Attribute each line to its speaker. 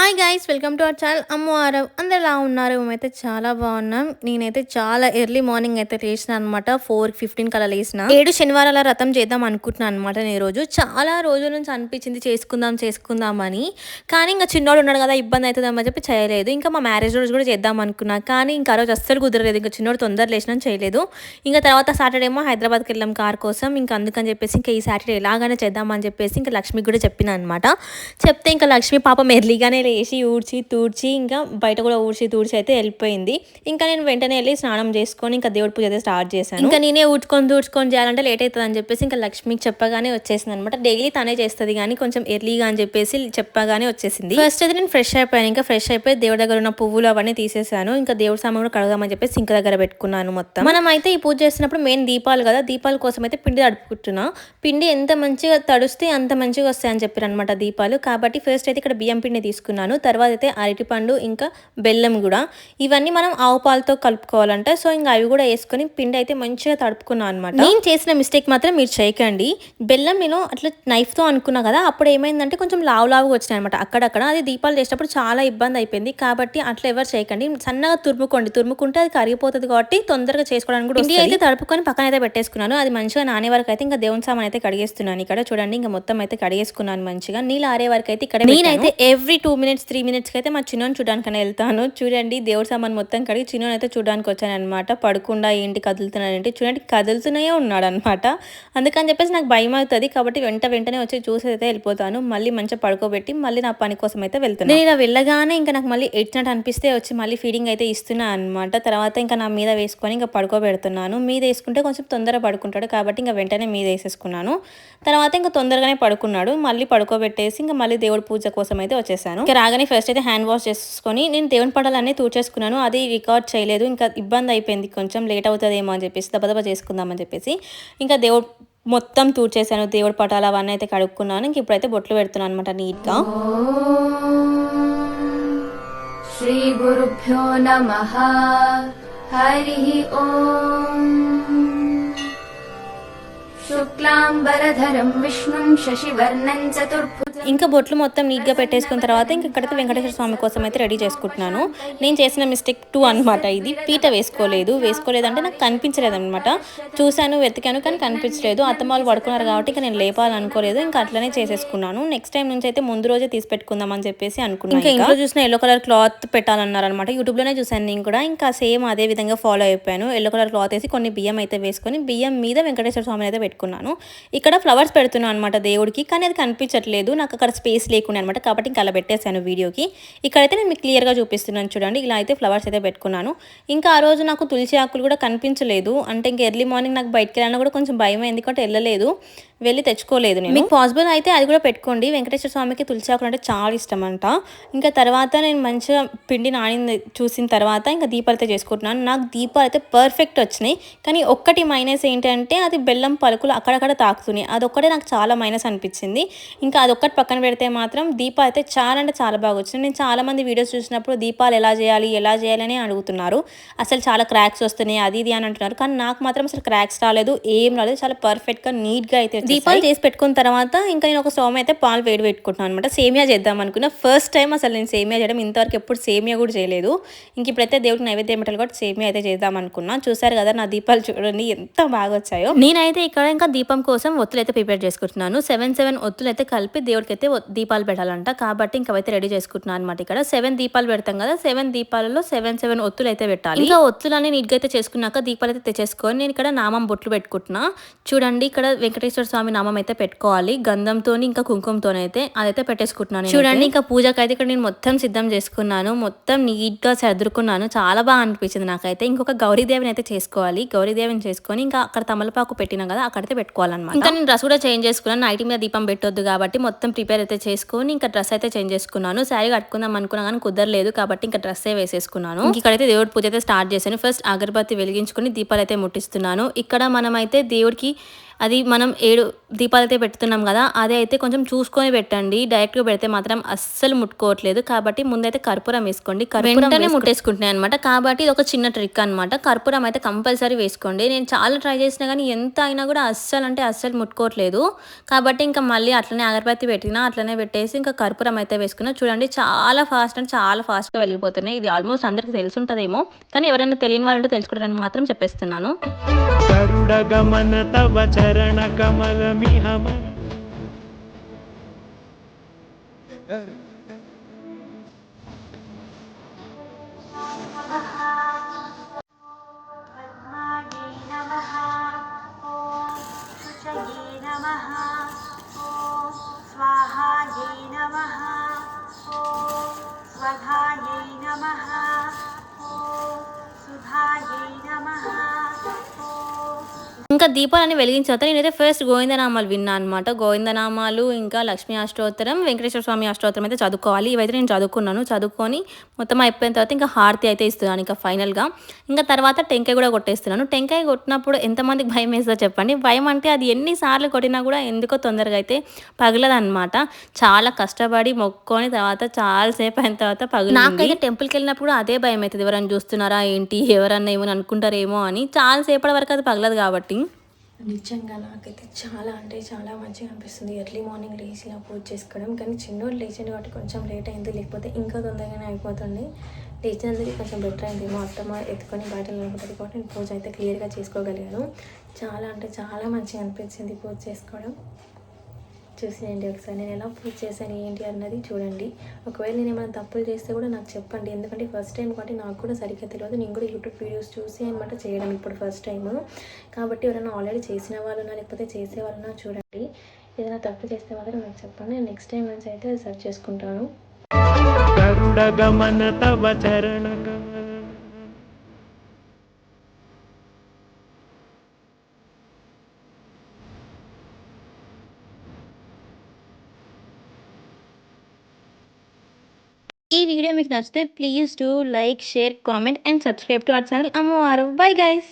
Speaker 1: Hi guys, welcome to our channel Ammu Aarav. అందరు ఎలా ఉన్నారు? మేమైతే చాలా బాగున్నాం. నేనైతే చాలా ఎర్లీ మార్నింగ్ అయితే లేచిన అనమాట. 4:15 కలా లేచిన. 7 శనివారాల రథం చేద్దాం అనుకుంటున్నాను అనమాట. నేను ఈరోజు చాలా రోజుల నుంచి అనిపించింది చేసుకుందాం అని. కానీ ఇంకా చిన్నోడు ఉన్నాడు కదా, ఇబ్బంది అవుతుందని చెప్పి చేయలేదు. ఇంకా మా మ్యారేజ్ రోజు కూడా చేద్దాం అనుకున్నా, కానీ ఇంకా ఆ రోజు అస్సలు కుదరలేదు. ఇంకా చిన్నోడు తొందర లేచిన చేయలేదు. ఇంకా తర్వాత సాటర్డే ఏమో హైదరాబాద్కి వెళ్ళాం కార్ కోసం. ఇంకా అందుకని చెప్పేసి ఇంకా ఈ సాటర్డే ఎలాగైనా చేద్దామని చెప్పేసి ఇంకా లక్ష్మికి కూడా చెప్పిన అనమాట. చెప్తే ఇంకా లక్ష్మి పాపం ఎర్లీగానే లేచి ఊడ్చి తూడ్చి ఇంకా బయట కూడా ఊడ్చి అయితే వెళ్ళిపోయింది. ఇంకా నేను వెంటనే వెళ్ళి స్నానం చేసుకొని ఇంకా దేవుడి పూజ అయితే స్టార్ట్ చేశాను. ఇంకా నేనే ఊడ్చుకొని చేయాలంటే లేట్ అవుతుంది అని చెప్పేసి ఇంకా లక్ష్మికి చెప్పగానే వచ్చేసింది అనమాట. డైలీ తనే చేస్తుంది కానీ కొంచెం ఎర్లీగా అని చెప్పేసి చెప్పగానే వచ్చేసింది. ఫస్ట్ అయితే నేను ఫ్రెష్ అయిపోయాను. ఇంకా ఫ్రెష్ అయిపోయి దేవుడి దగ్గర ఉన్న పువ్వులు అవన్నీ తీసేసాను. ఇంకా దేవుడి సామాన్ కూడా కడగామని చెప్పేసి సింక్ దగ్గర పెట్టుకున్నాను. మొత్తం మనం అయితే ఈ పూజ చేసినప్పుడు మెయిన్ దీపాలు కదా, దీపాల కోసం అయితే పిండి తడుపుకుంటున్నా. పిండి ఎంత మంచిగా తడుస్తే అంత మంచిగా వస్తాయని చెప్పారు అనమాట దీపాలు. కాబట్టి ఫస్ట్ అయితే ఇక్కడ బియ్యం పిండి తీసుకున్నాను. తర్వాత అయితే అరటిపండు ఇంకా బెల్లం కూడా, ఇవన్నీ మనం ఆవు పాలతో కలుపుకోవాలంట. సో ఇంకా అవి కూడా వేసుకొని పిండి అయితే మంచిగా తడుపుకున్నాను అనమాట. నేను చేసిన మిస్టేక్ మాత్రం మీరు చేయకండి. బెల్లం నేను అట్లా నైఫ్తో అనుకున్నా కదా, అప్పుడు ఏమైందంటే కొంచెం లావులావుగా వచ్చినాయి అనమాట అక్కడక్కడ. అది దీపాలు చేసేటప్పుడు చాలా ఇబ్బంది అయిపోయింది. కాబట్టి అట్లా ఎవరు చేయకండి. సన్నగా తురుముకుంటే అది కరిగిపోతుంది కాబట్టి తొందరగా చేసుకోవడానికి కూడా. పిండి అయితే తడుపుకొని పక్కన అయితే పెట్టేసుకున్నాను. అది మంచిగా నానే వరకు అయితే ఇంకా దేవుని సామాన్ అయితే కడిగేస్తున్నాను. ఇక్కడ చూడండి, ఇంకా మొత్తం అయితే కడిగేసుకున్నాను మంచిగా. నీళ్ళు ఆరే వరకు అయితే ఇక్కడ నేనైతే ఎవ్రీ 2 minutes 3 minutes అయితే మా చిన్నోని చూడడానికి వెళ్తాను. చూడండి, దేవుడి సామాన్ మొత్తం కడిగి చిన్నోని అయితే చూడడానికి వచ్చాను అనమాట. పడకుండా ఏంటి కదులుతున్నానంటే చూడండి, కదులుతూనే ఉన్నాడు అనమాట. అందుకని చెప్పేసి నాకు భయం అవుతుంది. కాబట్టి వెంటనే వచ్చి చూసి అయితే వెళ్ళిపోతాను. మళ్ళీ మంచిగా పడుకోబెట్టి మళ్ళీ నా పని కోసం అయితే వెళ్తాను. నేను ఇలా వెళ్ళగానే ఇంకా నాకు మళ్ళీ ఎట్టినట్టు అనిపిస్తే వచ్చి మళ్ళీ ఫీడింగ్ అయితే ఇస్తున్నా అనమాట. తర్వాత ఇంకా నా మీద వేసుకొని ఇంకా పడుకోబెడుతున్నాను. మీద వేసుకుంటే కొంచెం తొందరగా పడుకుంటాడు కాబట్టి ఇంకా వెంటనే మీద వేసేసుకున్నాను. తర్వాత ఇంకా తొందరగానే పడుకున్నాడు. మళ్ళీ పడుకోబెట్టేసి ఇంకా మళ్ళీ దేవుడి పూజ కోసం అయితే వచ్చేసాను. ఇంకా రాగానే ఫస్ట్ అయితే హ్యాండ్ వాష్ చేసుకొని నేను దేవుని పటాలన్నీ తూర్చేసుకున్నాను. అది రికార్డ్ చేయలేదు. ఇంకా ఇబ్బంది అయిపోయింది, కొంచెం లేట్ అవుతుందేమో అని చెప్పేసి దబదబా చేసుకుందామని చెప్పేసి ఇంకా దేవుడు మొత్తం తూర్చేసాను. దేవుడి పటాలు అవన్నీ అయితే కడుక్కున్నాను. ఇంక ఇప్పుడైతే బొట్లు పెడుతున్నాను అనమాట నీట్గా.
Speaker 2: శ్రీ గురుభ్యో నమః. హరి ఓం. శుక్లాంబరధరం విష్ణుం శశివర్ణం చతుర్భుజం.
Speaker 1: ఇంకా బొట్లు మొత్తం నీట్గా పెట్టేసుకున్న తర్వాత ఇంక ఇక్కడైతే వెంకటేశ్వర స్వామి కోసం అయితే రెడీ చేసుకుంటున్నాను. నేను చేసిన మిస్టేక్ 2 అనమాట. ఇది పీట వేసుకోలేదంటే నాకు కనిపించలేదు అనమాట. చూశాను, వెతికాను కానీ కనిపించలేదు. అత్తమ్మాలు పడుకున్నారు కాబట్టి ఇంకా నేను లేపాలనుకోలేదు. ఇంకా అట్లనే చేసేసుకున్నాను. నెక్స్ట్ టైం నుంచి అయితే ముందు రోజే తీసి పెట్టుకుందాం అని చెప్పేసి అనుకున్నాను. ఇంకా ఇంట్లో చూసిన ఎల్లో కలర్ క్లాత్ పెట్టాలన్నారు అనమాట. యూట్యూబ్లోనే చూసాను నేను కూడా. ఇంకా సేమ్ అదే విధంగా ఫాలో అయిపోయాను. ఎల్లో కలర్ క్లాత్ వేసి కొన్ని బియ్యం అయితే వేసుకొని బియ్యం మీద వెంకటేశ్వర స్వామిని అయితే పెట్టుకున్నాను. ఇక్కడ ఫ్లవర్స్ పెడుతున్నాను అనమాట దేవుడికి, కానీ అది కనిపించట్లేదు. నాకు అక్కడ స్పేస్ లేకుండా అనమాట. కాబట్టి ఇంకా అలా పెట్టేశాను వీడియోకి. ఇక్కడైతే నేను మీకు క్లియర్గా చూపిస్తున్నాను చూడండి. ఇలా అయితే ఫ్లవర్స్ అయితే పెట్టుకున్నాను. ఇంకా ఆ రోజు నాకు తులసి ఆకులు కూడా కనిపించలేదు. అంటే ఇంకా ఎర్లీ మార్నింగ్ నాకు బయటకు వెళ్ళాలన్నా కూడా కొంచెం భయం, ఎందుకంటే వెళ్ళలేదు, వెళ్ళి తెచ్చుకోలేదు నేను. మీకు పాసిబుల్ అయితే అది కూడా పెట్టుకోండి. వెంకటేశ్వర స్వామికి తులసి ఆకులు అంటే చాలా ఇష్టం అంట. ఇంకా తర్వాత నేను మంచిగా పిండి నాని చూసిన తర్వాత ఇంకా దీపాలు అయితే చేసుకుంటున్నాను. నాకు దీపాలు అయితే పర్ఫెక్ట్ వచ్చినాయి. కానీ ఒక్కటి మైనస్ ఏంటంటే అది బెల్లం పలుకులు అక్కడక్కడ తాకుతున్నాయి. అదొక్కటే నాకు చాలా మైనస్ అనిపించింది. ఇంకా అదొక్కటి పక్కన పెడితే మాత్రం దీపాలు అయితే చాలా అంటే చాలా బాగా వచ్చినాయి. నేను చాలా మంది వీడియోస్ చూసినప్పుడు దీపాలు ఎలా చేయాలి అని అడుగుతున్నారు. అసలు చాలా క్రాక్స్ వస్తున్నాయి అది ఇది అని అంటున్నారు. కానీ నాకు మాత్రం అసలు క్రాక్స్ రాలేదు, ఏం రాలేదు. చాలా పర్ఫెక్ట్గా నీట్గా అయితే దీపాలు చేసి పెట్టుకున్న తర్వాత ఇంకా నేను ఒక స్టవ్ అయితే పాలు వేడి పెట్టుకుంటున్నాను అనమాట. సేమియా చేద్దాం అనుకున్నా. ఫస్ట్ టైం అసలు నేను సేమియా చేయడం, ఇంతవరకు ఎప్పుడు సేమియా కూడా చేయలేదు. ఇంక ఇప్పుడైతే దేవుడికి నైవేద్యం పెట్టాలి కాబట్టి సేమియా అయితే చేద్దాం అనుకున్నా. చూసారు కదా నా దీపాలు చూడండి ఎంత బాగా వచ్చాయో. నేనైతే ఇక్కడ ఇంకా దీపం కోసం ఒత్తులు అయితే ప్రిపేర్ చేసుకుంటున్నాను. 7 ఒత్తులు అయితే కలిపి దేవుడికి అయితే దీపాలు పెట్టాలంట. కాబట్టి ఇంకా అయితే రెడీ చేసుకుంటున్నాను అనమాట. ఇక్కడ 7 దీపాలు పెడతాం కదా, 7 దీపాలలో 7 ఒత్తులు అయితే పెట్టాలి. ఇంకా ఒత్తులన్నీ నీట్గా అయితే చేసుకున్నాక దీపాలు అయితే తెచ్చేసుకొని నేను ఇక్కడ నామం బొట్లు పెట్టుకుంటున్నా. చూడండి, ఇక్కడ వెంకటేశ్వర స్వామి నామం అయితే పెట్టుకోవాలి. గంధంతో ఇంకా కుంకుమతోనైతే అదైతే పెట్టేసుకుంటున్నాను. చూడండి, ఇంకా పూజకైతే ఇక్కడ నేను మొత్తం సిద్ధం చేసుకున్నాను. మొత్తం నీట్గా సర్దుకున్నాను. చాలా బాగా అనిపించింది నాకైతే. ఇంకొక గౌరీదేవిని అయితే చేసుకోవాలి. గౌరీదేవిని చేసుకొని ఇంకా అక్కడ తమలపాకు పెట్టినా కదా అక్కడైతే పెట్టుకోవాలన్నమాట. ఇంకా నేను డ్రెస్ కూడా చేంజ్ చేసుకున్నాను. నైట్ మీద దీపం పెట్టొద్దు కాబట్టి మొత్తం ప్రిపేర్ అయితే చేసుకొని ఇంకా డ్రెస్ అయితే చేంజ్ చేసుకున్నాను. శారీ కట్టుకుందాం అనుకున్నా కానీ కుదరలేదు కాబట్టి ఇంకా డ్రెస్సే వేసేసుకున్నాను. ఇక్కడైతే దేవుడి పూజ అయితే స్టార్ట్ చేశాను. ఫస్ట్ అగరబత్తి వెలిగించుకుని దీపాలు అయితే ముట్టిస్తున్నాను. ఇక్కడ మనమైతే దేవుడికి అది మనం 7 దీపాలైతే పెడుతున్నాం కదా, అది అయితే కొంచెం చూసుకొని పెట్టండి. డైరెక్ట్గా పెడితే మాత్రం అస్సలు ముట్టుకోవట్లేదు. కాబట్టి ముందైతే కర్పూరం వేసుకోండి. వెంటనే ముట్టేసుకుంటున్నాయి అనమాట. కాబట్టి ఇది ఒక చిన్న ట్రిక్ అనమాట. కర్పూరం అయితే కంపల్సరీ వేసుకోండి. నేను చాలా ట్రై చేసినా కానీ ఎంత అయినా కూడా అస్సలు అంటే అస్సలు ముట్టుకోవట్లేదు. కాబట్టి ఇంకా మళ్ళీ అట్లనే అగరబత్తి పెట్టినా అట్లనే పెట్టేసి ఇంకా కర్పూరం అయితే వేసుకున్నా. చూడండి చాలా ఫాస్ట్ అంటే చాలా ఫాస్ట్గా వెళ్ళిపోతున్నాయి. ఇది ఆల్మోస్ట్ అందరికీ తెలుసుంటుందేమో, కానీ ఎవరైనా తెలియని వాళ్ళంటే తెలుసుకోవడానికి మాత్రం చెప్పేస్తున్నాను.
Speaker 3: गरुडगमन तव चरण कमलमिह
Speaker 4: पद्मायै नमः ॐ शुचये नमः ॐ स्वाहायै नमः ॐ स्वधायै नमः ॐ सुधायै नमः
Speaker 1: ఇంకా దీపాలన్నీ వెలిగించిన తర్వాత నేనైతే ఫస్ట్ గోవిందనామాలు విన్నా అనమాట. గోవిందనామాలు, ఇంకా లక్ష్మీ అష్టోత్తరం, వెంకటేశ్వర స్వామి అష్టోత్తరం అయితే చదువుకోవాలి. ఇవైతే నేను చదువుకున్నాను. చదువుకొని మొత్తం అయిపోయిన తర్వాత ఇంకా హారతి అయితే ఇస్తున్నాను ఇంకా ఫైనల్గా. ఇంకా తర్వాత టెంకాయ కూడా కొట్టేస్తున్నాను. టెంకాయ కొట్టినప్పుడు ఎంతమందికి భయం వేస్తుందో చెప్పండి. భయం అంటే అది ఎన్నిసార్లు కొట్టినా కూడా ఎందుకో తొందరగా అయితే పగలదనమాట. చాలా కష్టపడి మొక్కుకొని తర్వాత చాలాసేపు అయిన తర్వాత పగులు. నాకైతే టెంపుల్కి వెళ్ళినప్పుడు అదే భయం అవుతుంది. ఎవరైనా చూస్తున్నారా ఏంటి, ఎవరన్నా ఏమని అనుకుంటారేమో అని. చాలాసేపటి వరకు అది పగలదు కాబట్టి.
Speaker 5: నిజంగా నాకైతే చాలా అంటే చాలా మంచిగా అనిపిస్తుంది ఎర్లీ మార్నింగ్ లేచి ఇలా పూజ చేసుకోవడం. కానీ చిన్నోడు లేచింది కాబట్టి కొంచెం లేట్ అయింది, లేకపోతే ఇంకా తొందరగానే అయిపోతుంది. లేచినందుకు కొంచెం బెటర్ అయింది. మా అత్తమ్మ ఎత్తుకొని బయట నిలబడుతుంది కాబట్టి నేను పూజ అయితే క్లియర్గా చేసుకోగలిగాను. చాలా అంటే చాలా మంచిగా అనిపించింది పూజ చేసుకోవడం. చూసేయండి ఒకసారి నేను ఎలా పూజ చేశాను ఏంటి అన్నది చూడండి. ఒకవేళ నేను ఏమైనా తప్పులు చేస్తే కూడా నాకు చెప్పండి, ఎందుకంటే ఫస్ట్ టైం కాబట్టి నాకు కూడా సరిగ్గా తెలియదు. నేను కూడా యూట్యూబ్ వీడియోస్ చూసి అనమాట చేయడం ఇప్పుడు ఫస్ట్ టైం. కాబట్టి ఎవరైనా ఆల్రెడీ చేసిన వాళ్ళున్నా లేకపోతే చేసే వాళ్ళున్నా చూడండి. ఏదైనా తప్పు చేస్తే మాత్రం నాకు చెప్పండి. నేను నెక్స్ట్ టైం నుంచి అయితే అది సర్చ్ చేసుకుంటాను.
Speaker 3: गरुडगमन तव चरण कमल
Speaker 1: ఈ వీడియో మీకు నచ్చితే please do like, share, comment and subscribe to our channel అమ్మవారు. Bye guys.